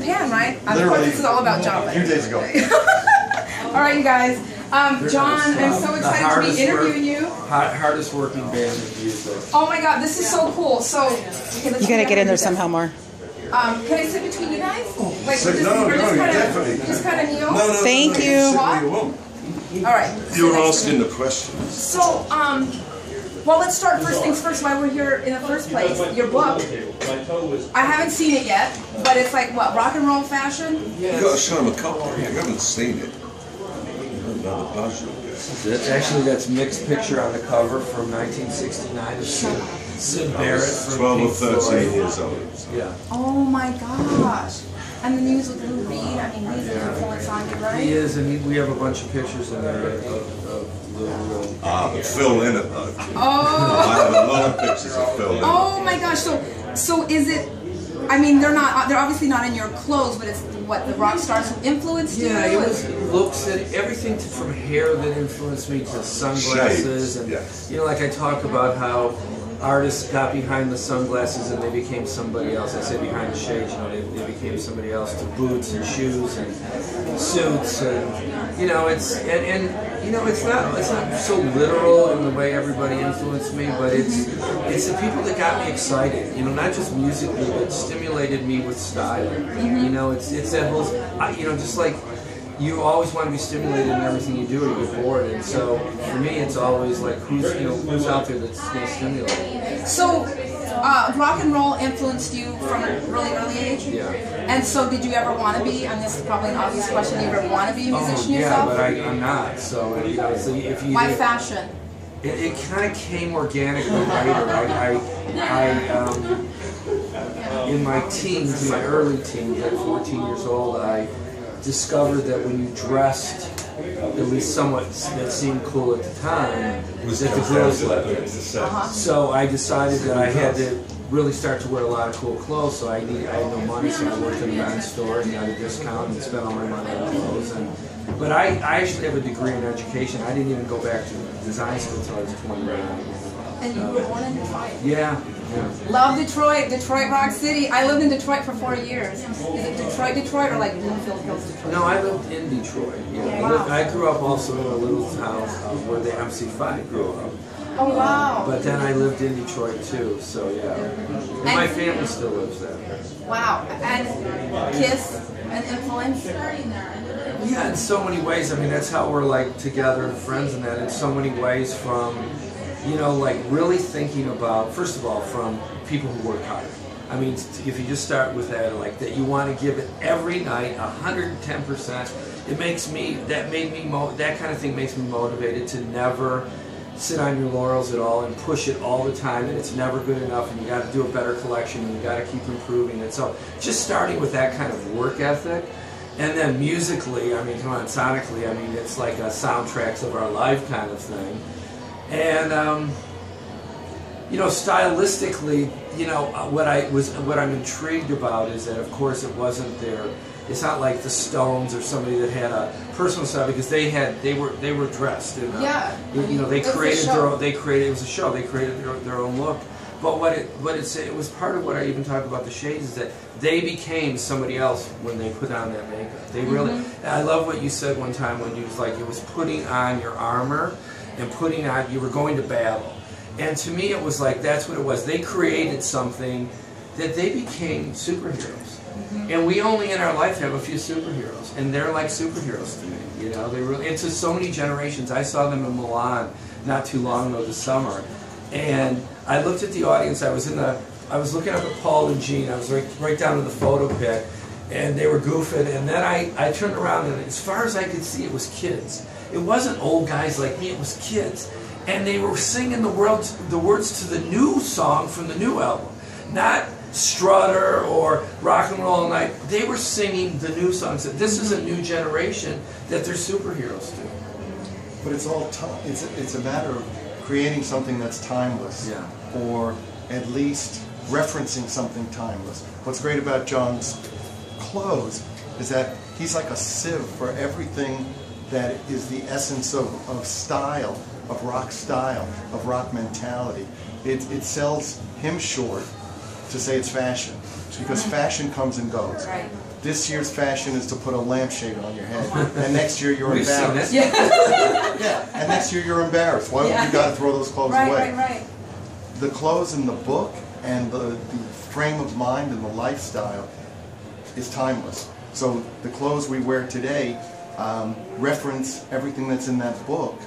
Japan, right? Of Literally, course, this is all about John. A few days ago. All right, you guys. John, I'm so excited to be interviewing you. Hardest working band in music. Oh my God, this is so cool. So, okay, You gotta get in there somehow more. Can I sit between you guys? Like, Definitely. just kind of kneel? No, Thank you. Sit where you want. All right. You were asking the questions. So, well, let's start first things first. Why we're here in the first place? Your book. I haven't seen it yet, but it's like what, rock and roll fashion? You got to show them a couple. You haven't seen it. Another buzz. That's Mick's picture on the cover from 1969 of Sid Barrett from 12 or Pink 13 Floyd. years old. Yeah. Oh my gosh. And the news with Lou Reed, I mean, he's an influence on you, right? He is, and we have a bunch of pictures in there of Lou. But Phil Lynott, though. Oh. I have a lot of pictures of Phil Lynott. Oh my gosh. So is it? I mean, they're obviously not in your clothes, but it's what the rock stars who influenced you. Yeah, it was looks and everything from hair that influenced me to sunglasses, and you know, like I talk about how artists got behind the sunglasses and they became somebody else. I say behind the shades, you know, they became somebody else. To boots and shoes and suits, and you know, it's you know, it's not so literal in the way everybody influenced me, but it's the people that got me excited. You know, not just musically, but stimulated me with style. You know, it's that whole, you know, just like. You always want to be stimulated in everything you do, or you get bored. And so, for me, it's always like who's out there that's going to stimulate. So, rock and roll influenced you from a really early age. Yeah. And so, did you ever want to be? And this is probably an obvious question. Do you ever want to be a musician yourself? Yeah, but I'm not. So, you know, so if you. Why fashion? It kind of came organically later. In my teens, in my early teens, at 14 years old, I discovered that when you dressed at least somewhat that seemed cool at the time, that the girls liked it. So I decided that I had to really start to wear a lot of cool clothes. So I had no money, so I worked in a men's store and got a discount and spent all my money on clothes. But I actually have a degree in education. I didn't even go back to design school until I was 21. And you were born in Detroit? Yeah. Love Detroit, Detroit Rock City. I lived in Detroit for 4 years. Is it Detroit or like Bloomfield Hills, Detroit? No, I lived in Detroit. Yeah. Wow. I grew up also in a little town where the MC5 grew up. Oh wow. But then I lived in Detroit too, so yeah. And my family still lives there. Wow. And Kiss, an influence? Yeah, in so many ways. I mean, that's how we're like together and friends and that in so many ways from, you know, like really thinking about, first of all, from people who work hard. I mean, if you just start with that, like that you want to give it every night, 110%, it makes me, that kind of thing makes me motivated to never sit on your laurels at all and push it all the time, and it's never good enough, and you got to do a better collection, and you got to keep improving it. So just starting with that kind of work ethic, and then musically, I mean, come on, sonically, I mean, it's like a soundtracks of our life kind of thing. And you know, stylistically, you know, what I'm intrigued about is that, of course, it wasn't there. It's not like the Stones or somebody that had a personal style, because they were dressed in you know, it was a show. They created their own look. But it was part of what I even talked about the shades, is that they became somebody else when they put on that makeup. They really. I love what you said one time when you was like, it was putting on your armor and putting on, you were going to battle. And to me, it was like, that's what it was. They created something that they became superheroes. And we only in our life have a few superheroes, and they're like superheroes to me. You know, they really, and to so many generations. I saw them in Milan not too long ago this summer, and I looked at the audience. I was looking up at Paul and Gene. I was right down to the photo pit, and they were goofing. And then I turned around, and as far as I could see, it was kids. It wasn't old guys like me. It was kids, and they were singing the words to the new song from the new album, not Strutter or Rock and Roll All Night. They were singing the new songs. This is a new generation that they're superheroes to. But it's all it's a matter of creating something that's timeless, or at least referencing something timeless. What's great about John's clothes is that he's like a sieve for everything that is the essence of style, of rock mentality. It sells him short to say it's fashion. because fashion comes and goes. Right. This year's fashion is to put a lampshade on your head, and next year you're embarrassed. Yeah. Yeah, and next year you're embarrassed. Why would you got to throw those clothes away? Right. The clothes in the book and the frame of mind and the lifestyle is timeless. So the clothes we wear today reference everything that's in that book,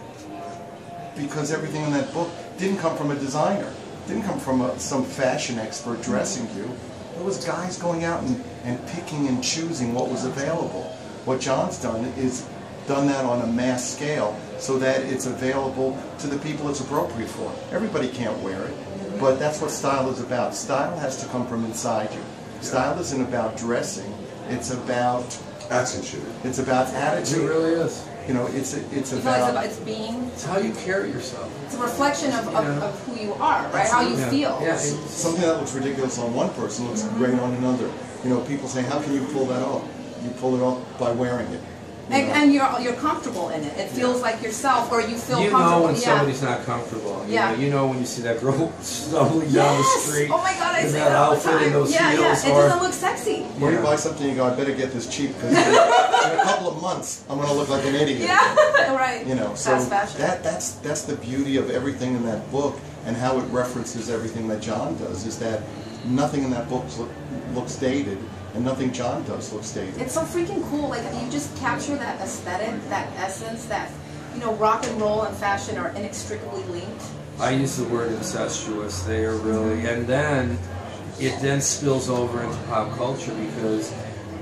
because everything in that book didn't come from a designer, didn't come from some fashion expert dressing you. It was guys going out and picking and choosing what was available. What John's done is done that on a mass scale so that it's available to the people it's appropriate for. Everybody can't wear it, but that's what style is about. Style has to come from inside you. Style isn't about dressing, it's about attitude. It's about attitude. It really is. You know, it's It's being. It's how you carry yourself. It's a reflection of who you are, right? How you feel. Yeah. something that looks ridiculous on one person looks great on another. You know, people say, how can you pull that off? You pull it off by wearing it. And you're comfortable in it. It feels like yourself, or you feel comfortable. You know when somebody's not comfortable. You know when you see that girl stumbling down the street. Oh my God, I in say that that all the outfit time. and those heels. It doesn't look sexy. Or you buy something, you go, I better get this cheap because in a couple of months I'm going to look like an idiot. Yeah, right. You know, so Fast fashion. that's the beauty of everything in that book, and how it references everything that John does, is that nothing in that book looks dated, and nothing John does looks dated. It's so freaking cool. Like, you just capture that aesthetic, that essence, that, you know, rock and roll and fashion are inextricably linked. I use the word incestuous. They are really, and then it then spills over into pop culture because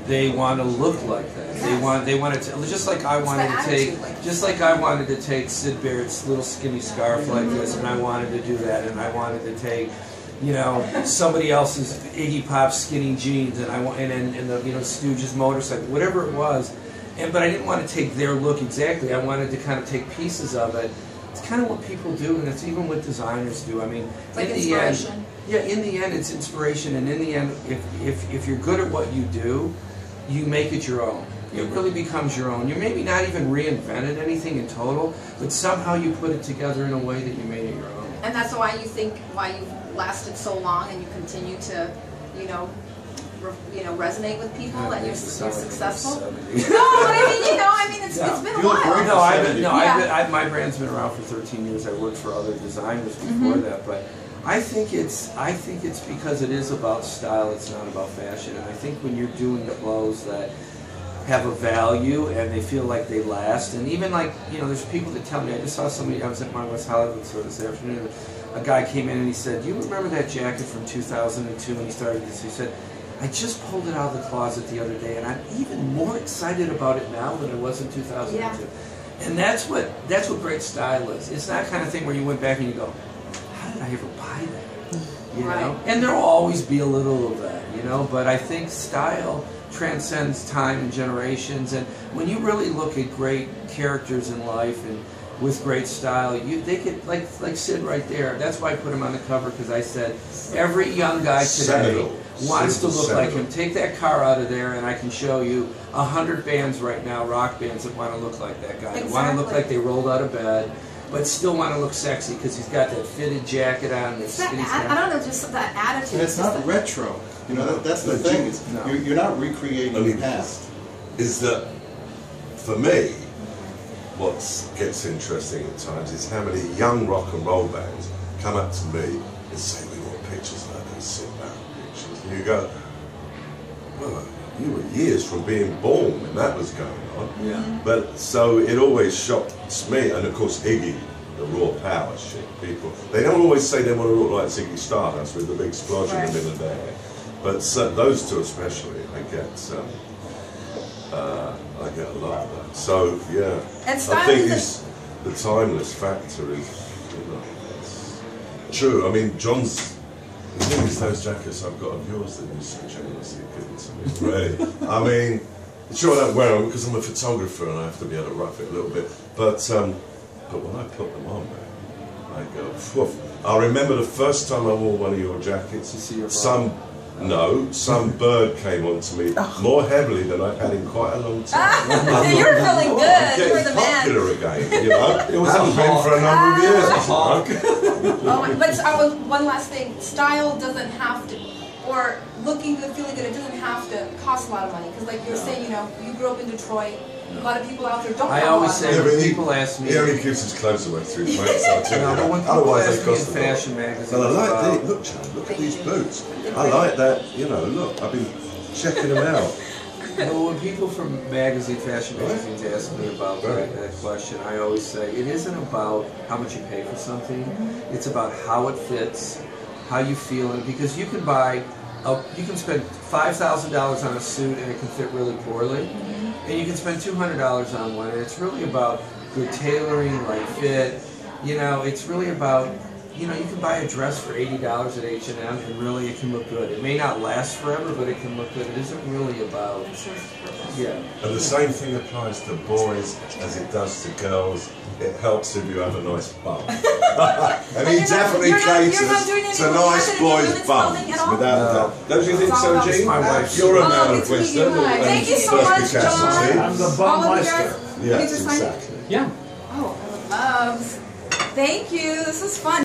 they want to look like that. Yes. They want to, just like I wanted to take, just like I wanted to take Sid Barrett's little skinny scarf like this, and I wanted to do that, and I wanted to take, you know, somebody else's Iggy Pop skinny jeans, and and the, you know, Stooges motorcycle, whatever it was, but I didn't want to take their look exactly. I wanted to kind of take pieces of it. It's kind of what people do, and it's even what designers do. I mean, it's like in the end, inspiration. in the end, it's inspiration, and in the end, if you're good at what you do, you make it your own. It really becomes your own. You maybe not even reinvented anything in total, but somehow you put it together in a way that you made it your own. And that's why you've lasted so long, and you continue to, you know, resonate with people, and you're successful. No, but I mean, it's been a while. My brand's been around for 13 years. I worked for other designers before that, but I think it's because it is about style. It's not about fashion. And I think when you're doing clothes that have a value and they feel like they last, and even like, you know, there's people that tell me. I just saw somebody. I was at my West Hollywood store this afternoon. A guy came in and he said, "Do you remember that jacket from 2002?" And he started this. He said, "I just pulled it out of the closet the other day, and I'm even more excited about it now than I was in 2002." Yeah. And that's what great style is. It's that kind of thing where you went back and you go, "How did I ever buy that?" You know? And there'll always be a little of that, you know. But I think style transcends time and generations. And when you really look at great characters in life and with great style, they get like Sid right there. That's why I put him on the cover, because I said every young guy today wants to look like him. Take that car out of there, and I can show you 100 bands right now, rock bands, that want to look like that guy. They want to look like they rolled out of bed, but still want to look sexy because he's got that fitted jacket on. I don't know, just that attitude. And it's not retro. You know, that's the thing. Is you're not recreating the past. Is that, for me, what gets interesting at times is how many young rock and roll bands come up to me and say, "We want pictures like those Sid Barrett pictures." And you go, "Well, you were years from being born when that was going on." Yeah. But so it always shocks me, and of course Iggy, the raw power shit. People, they don't always say they want to look like Ziggy Stardust with the big explosion in the middle of their hair. But those two especially, I get a lot of that. So yeah, And I think the timeless factor is, you know, it's true. I mean, John's. The thing is, those jackets I've got of yours that you so generously given to me already. I mean, sure I don't wear them because I'm a photographer and I have to be able to rough it a little bit. But when I put them on, man, I go, phew. I remember the first time I wore one of your jackets. Some bird came onto me more heavily than I've had in quite a long time. You're feeling good. I'm getting popular again, you know. It hasn't been for a number of years. But one last thing, style doesn't have to, or looking good, feeling good. It doesn't have to cost a lot of money. Because like you're saying, you know, you grew up in Detroit. A lot of people out there don't have a lot of money. I always say when people ask me... He only keeps his clothes away through his mates. But when people ask me in fashion magazines... Well, I like these. Look, John, look at these boots. I like that, you know, look, I've been checking them out. Well, when people from fashion magazines ask me about that question, I always say, it isn't about how much you pay for something. It's about how it fits, how you feel in it. Because you can you can spend $5,000 on a suit and it can fit really poorly. And you can spend $200 on one, and it's really about good tailoring, right fit. You know, it's really about, you know, you can buy a dress for $80 at H&M, and really it can look good. It may not last forever, but it can look good. It isn't really about, yeah. And the same thing applies to boys as it does to girls. It helps if you have a nice bum. And he definitely caters to nice boys' bums, without a doubt. Don't you think so, Gene? My wife. You're a man of wisdom. Thank you so much, John. I'm the bum meister. Yes, exactly. Yeah. Oh, I would love. Thank you. This was fun.